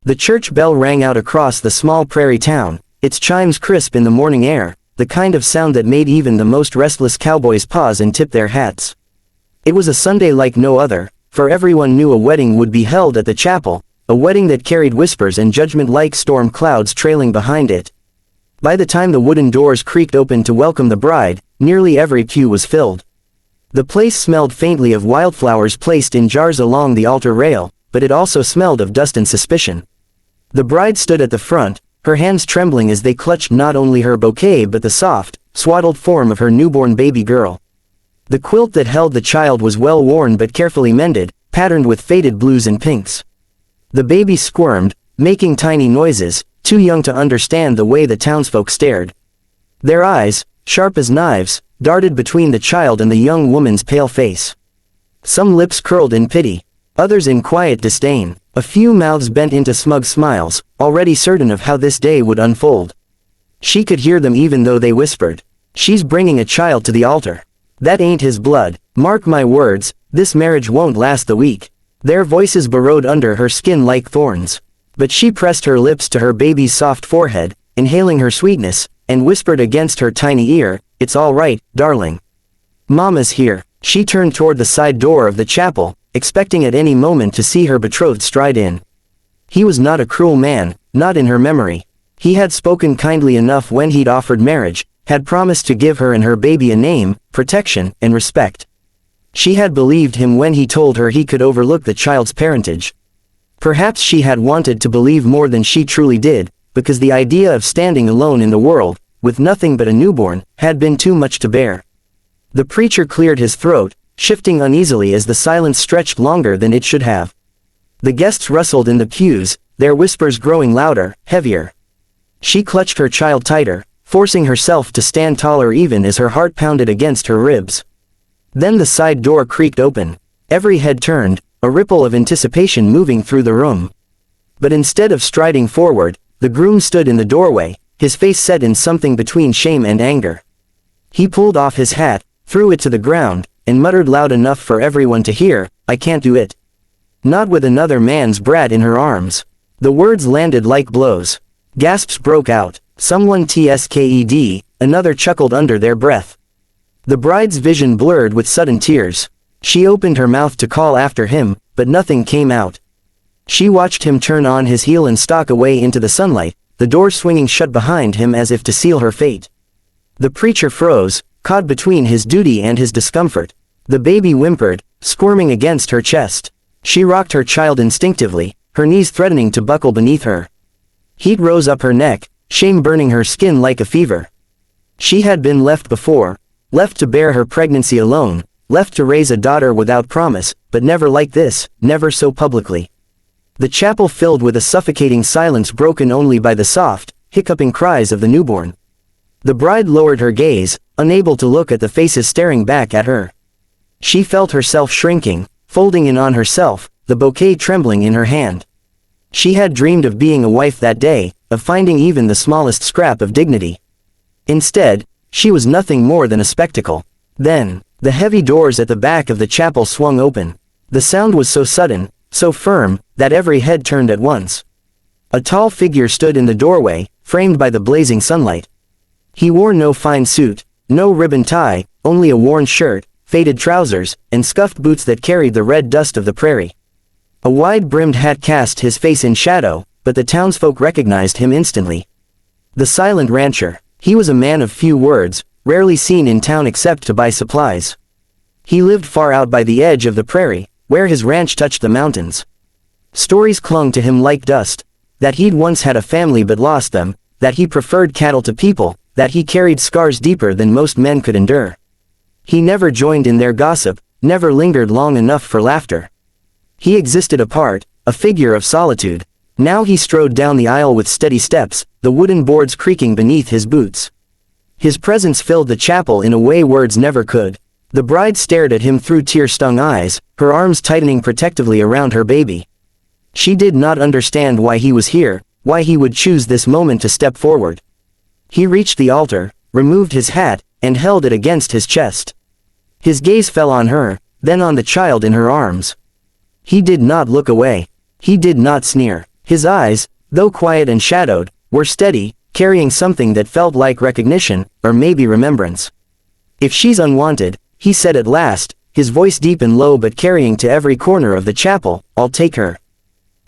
The church bell rang out across the small prairie town, its chimes crisp in the morning air, the kind of sound that made even the most restless cowboys pause and tip their hats. It was a Sunday like no other, for everyone knew a wedding would be held at the chapel, a wedding that carried whispers and judgment like storm clouds trailing behind it. By the time the wooden doors creaked open to welcome the bride, nearly every pew was filled. The place smelled faintly of wildflowers placed in jars along the altar rail, but it also smelled of dust and suspicion. The bride stood at the front, her hands trembling as they clutched not only her bouquet but the soft, swaddled form of her newborn baby girl. The quilt that held the child was well worn but carefully mended, patterned with faded blues and pinks. The baby squirmed, making tiny noises, too young to understand the way the townsfolk stared. Their eyes, sharp as knives, darted between the child and the young woman's pale face. Some lips curled in pity, others in quiet disdain, a few mouths bent into smug smiles, already certain of how this day would unfold. She could hear them even though they whispered, "She's bringing a child to the altar. That ain't his blood, mark my words, this marriage won't last the week." Their voices burrowed under her skin like thorns. But she pressed her lips to her baby's soft forehead, inhaling her sweetness, and whispered against her tiny ear, "It's all right, darling. Mama's here." She turned toward the side door of the chapel, expecting at any moment to see her betrothed stride in. He was not a cruel man, not in her memory. He had spoken kindly enough when he'd offered marriage, had promised to give her and her baby a name, protection, and respect. She had believed him when he told her he could overlook the child's parentage. Perhaps she had wanted to believe more than she truly did, because the idea of standing alone in the world, with nothing but a newborn, had been too much to bear. The preacher cleared his throat, shifting uneasily as the silence stretched longer than it should have. The guests rustled in the pews, their whispers growing louder, heavier. She clutched her child tighter, forcing herself to stand taller even as her heart pounded against her ribs. Then the side door creaked open. Every head turned, a ripple of anticipation moving through the room. But instead of striding forward, the groom stood in the doorway, his face set in something between shame and anger. He pulled off his hat, threw it to the ground, and muttered loud enough for everyone to hear, "I can't do it. Not with another man's brat in her arms." The words landed like blows. Gasps broke out. Someone tsked, another chuckled under their breath. The bride's vision blurred with sudden tears. She opened her mouth to call after him, but nothing came out. She watched him turn on his heel and stalk away into the sunlight, the door swinging shut behind him as if to seal her fate. The preacher froze, caught between his duty and his discomfort. The baby whimpered, squirming against her chest. She rocked her child instinctively, her knees threatening to buckle beneath her. Heat rose up her neck, shame burning her skin like a fever. She had been left before, left to bear her pregnancy alone, left to raise a daughter without promise, but never like this, never so publicly. The chapel filled with a suffocating silence broken only by the soft, hiccuping cries of the newborn. The bride lowered her gaze, unable to look at the faces staring back at her. She felt herself shrinking, folding in on herself, the bouquet trembling in her hand. She had dreamed of being a wife that day, of finding even the smallest scrap of dignity. Instead, she was nothing more than a spectacle. Then, the heavy doors at the back of the chapel swung open. The sound was so sudden, so firm, that every head turned at once. A tall figure stood in the doorway, framed by the blazing sunlight. He wore no fine suit, no ribbon tie, only a worn shirt, faded trousers, and scuffed boots that carried the red dust of the prairie. A wide-brimmed hat cast his face in shadow, but the townsfolk recognized him instantly. The silent rancher. He was a man of few words, rarely seen in town except to buy supplies. He lived far out by the edge of the prairie, where his ranch touched the mountains. Stories clung to him like dust, that he'd once had a family but lost them, that he preferred cattle to people, that he carried scars deeper than most men could endure. He never joined in their gossip, never lingered long enough for laughter. He existed apart, a figure of solitude. Now he strode down the aisle with steady steps, the wooden boards creaking beneath his boots. His presence filled the chapel in a way words never could. The bride stared at him through tear-stung eyes, her arms tightening protectively around her baby. She did not understand why he was here, why he would choose this moment to step forward. He reached the altar, removed his hat, and held it against his chest. His gaze fell on her, then on the child in her arms. He did not look away. He did not sneer. His eyes, though quiet and shadowed, were steady, carrying something that felt like recognition, or maybe remembrance. "If she's unwanted," he said at last, his voice deep and low but carrying to every corner of the chapel, "I'll take her."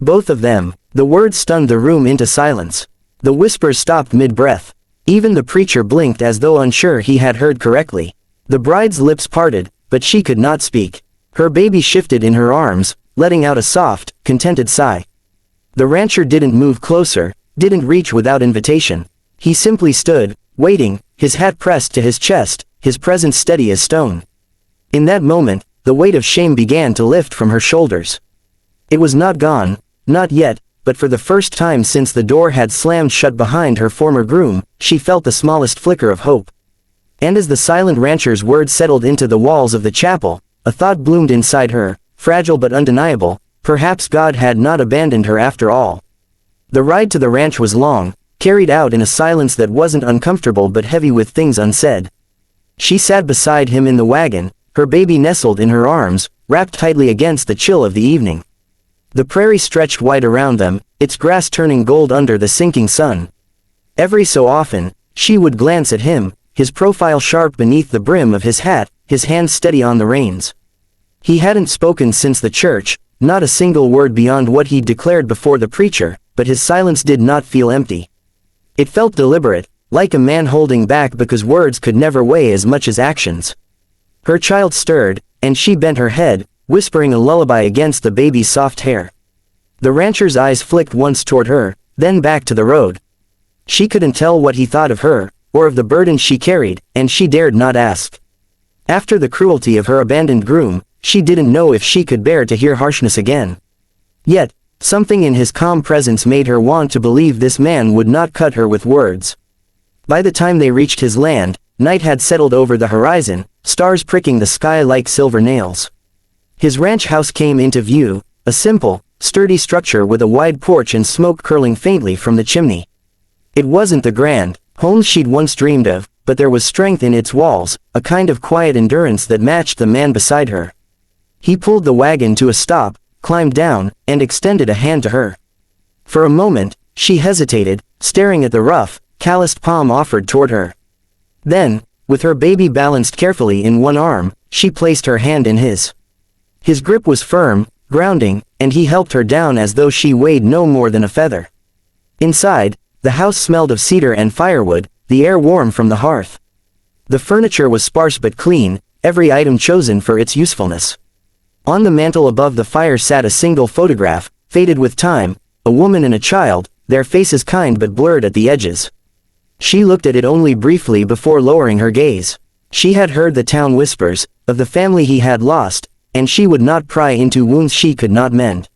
Both of them. The words stunned the room into silence. The whispers stopped mid-breath. Even the preacher blinked as though unsure he had heard correctly. The bride's lips parted, but she could not speak. Her baby shifted in her arms, letting out a soft, contented sigh. The rancher didn't move closer, didn't reach without invitation. He simply stood, waiting, his hat pressed to his chest, his presence steady as stone. In that moment, the weight of shame began to lift from her shoulders. It was not gone, not yet, but for the first time since the door had slammed shut behind her former groom, she felt the smallest flicker of hope. And as the silent rancher's words settled into the walls of the chapel, a thought bloomed inside her, fragile but undeniable: perhaps God had not abandoned her after all. The ride to the ranch was long, carried out in a silence that wasn't uncomfortable but heavy with things unsaid. She sat beside him in the wagon, her baby nestled in her arms, wrapped tightly against the chill of the evening. The prairie stretched wide around them, its grass turning gold under the sinking sun. Every so often, she would glance at him, his profile sharp beneath the brim of his hat, his hands steady on the reins. He hadn't spoken since the church, not a single word beyond what he'd declared before the preacher, but his silence did not feel empty. It felt deliberate, like a man holding back because words could never weigh as much as actions. Her child stirred, and she bent her head, whispering a lullaby against the baby's soft hair. The rancher's eyes flicked once toward her, then back to the road. She couldn't tell what he thought of her, or of the burden she carried, and she dared not ask. After the cruelty of her abandoned groom, she didn't know if she could bear to hear harshness again. Yet, something in his calm presence made her want to believe this man would not cut her with words. By the time they reached his land, night had settled over the horizon, stars pricking the sky like silver nails. His ranch house came into view, a simple, sturdy structure with a wide porch and smoke curling faintly from the chimney. It wasn't the grand home she'd once dreamed of, but there was strength in its walls, a kind of quiet endurance that matched the man beside her. He pulled the wagon to a stop, climbed down, and extended a hand to her. For a moment, she hesitated, staring at the rough, calloused palm offered toward her. Then, with her baby balanced carefully in one arm, she placed her hand in his. His grip was firm, grounding, and he helped her down as though she weighed no more than a feather. Inside, the house smelled of cedar and firewood, the air warm from the hearth. The furniture was sparse but clean, every item chosen for its usefulness. On the mantel above the fire sat a single photograph, faded with time, a woman and a child, their faces kind but blurred at the edges. She looked at it only briefly before lowering her gaze. She had heard the town whispers, of the family he had lost, and she would not pry into wounds she could not mend.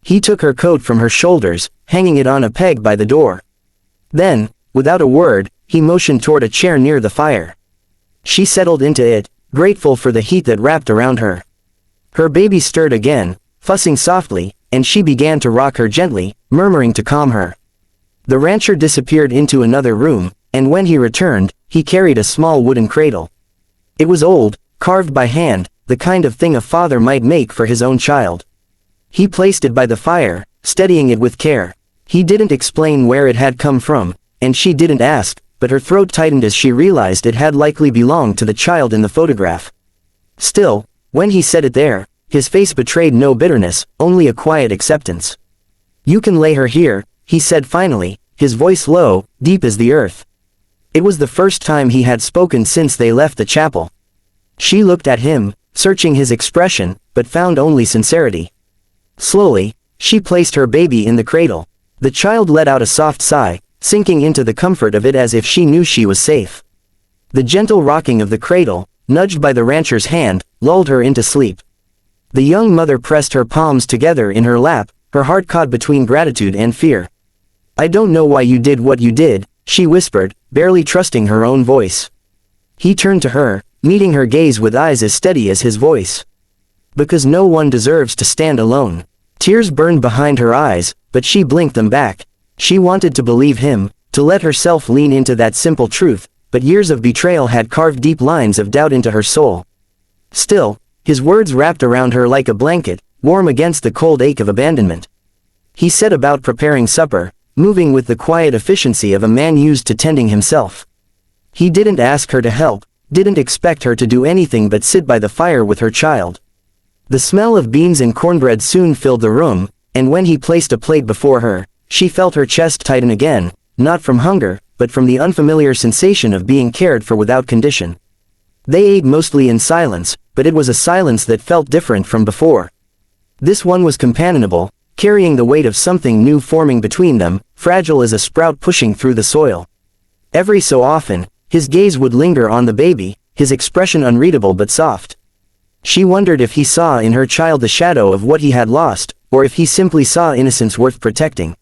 He took her coat from her shoulders, hanging it on a peg by the door. Then, without a word, he motioned toward a chair near the fire. She settled into it, grateful for the heat that wrapped around her. Her baby stirred again, fussing softly, and she began to rock her gently, murmuring to calm her. The rancher disappeared into another room, and when he returned, he carried a small wooden cradle. It was old, carved by hand, the kind of thing a father might make for his own child. He placed it by the fire, steadying it with care. He didn't explain where it had come from, and she didn't ask, but her throat tightened as she realized it had likely belonged to the child in the photograph. Still, when he set it there, his face betrayed no bitterness, only a quiet acceptance. "You can lay her here," he said finally, his voice low, deep as the earth. It was the first time he had spoken since they left the chapel. She looked at him, searching his expression, but found only sincerity. Slowly, she placed her baby in the cradle. The child let out a soft sigh, sinking into the comfort of it as if she knew she was safe. The gentle rocking of the cradle, nudged by the rancher's hand, lulled her into sleep. The young mother pressed her palms together in her lap, her heart caught between gratitude and fear. "I don't know why you did what you did," she whispered, barely trusting her own voice. He turned to her, meeting her gaze with eyes as steady as his voice. "Because no one deserves to stand alone." Tears burned behind her eyes, but she blinked them back. She wanted to believe him, to let herself lean into that simple truth, but years of betrayal had carved deep lines of doubt into her soul. Still, his words wrapped around her like a blanket, warm against the cold ache of abandonment. He set about preparing supper, moving with the quiet efficiency of a man used to tending himself. He didn't ask her to help, didn't expect her to do anything but sit by the fire with her child. The smell of beans and cornbread soon filled the room, and when he placed a plate before her, she felt her chest tighten again, not from hunger, but from the unfamiliar sensation of being cared for without condition. They ate mostly in silence, but it was a silence that felt different from before. This one was companionable, carrying the weight of something new forming between them, fragile as a sprout pushing through the soil. Every so often, his gaze would linger on the baby, his expression unreadable but soft. She wondered if he saw in her child the shadow of what he had lost, or if he simply saw innocence worth protecting.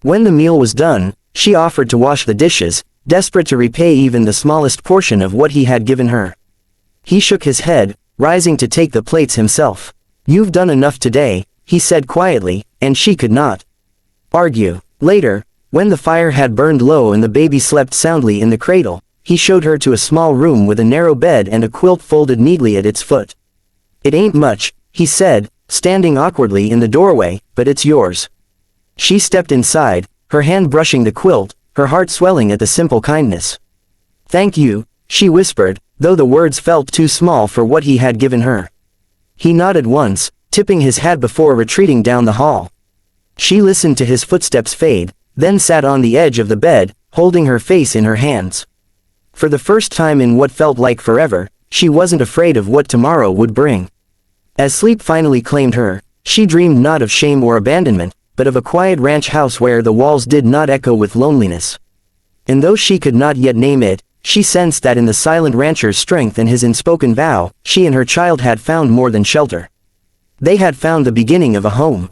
When the meal was done, she offered to wash the dishes, desperate to repay even the smallest portion of what he had given her. He shook his head, rising to take the plates himself. "You've done enough today," he said quietly, and she could not argue. Later, when the fire had burned low and the baby slept soundly in the cradle, he showed her to a small room with a narrow bed and a quilt folded neatly at its foot. "It ain't much," he said, standing awkwardly in the doorway, "but it's yours." She stepped inside, her hand brushing the quilt, her heart swelling at the simple kindness. "Thank you," she whispered, though the words felt too small for what he had given her. He nodded once, tipping his hat before retreating down the hall. She listened to his footsteps fade, then sat on the edge of the bed, holding her face in her hands. For the first time in what felt like forever, she wasn't afraid of what tomorrow would bring. As sleep finally claimed her, she dreamed not of shame or abandonment, but of a quiet ranch house where the walls did not echo with loneliness. And though she could not yet name it, she sensed that in the silent rancher's strength and his unspoken vow, she and her child had found more than shelter. They had found the beginning of a home.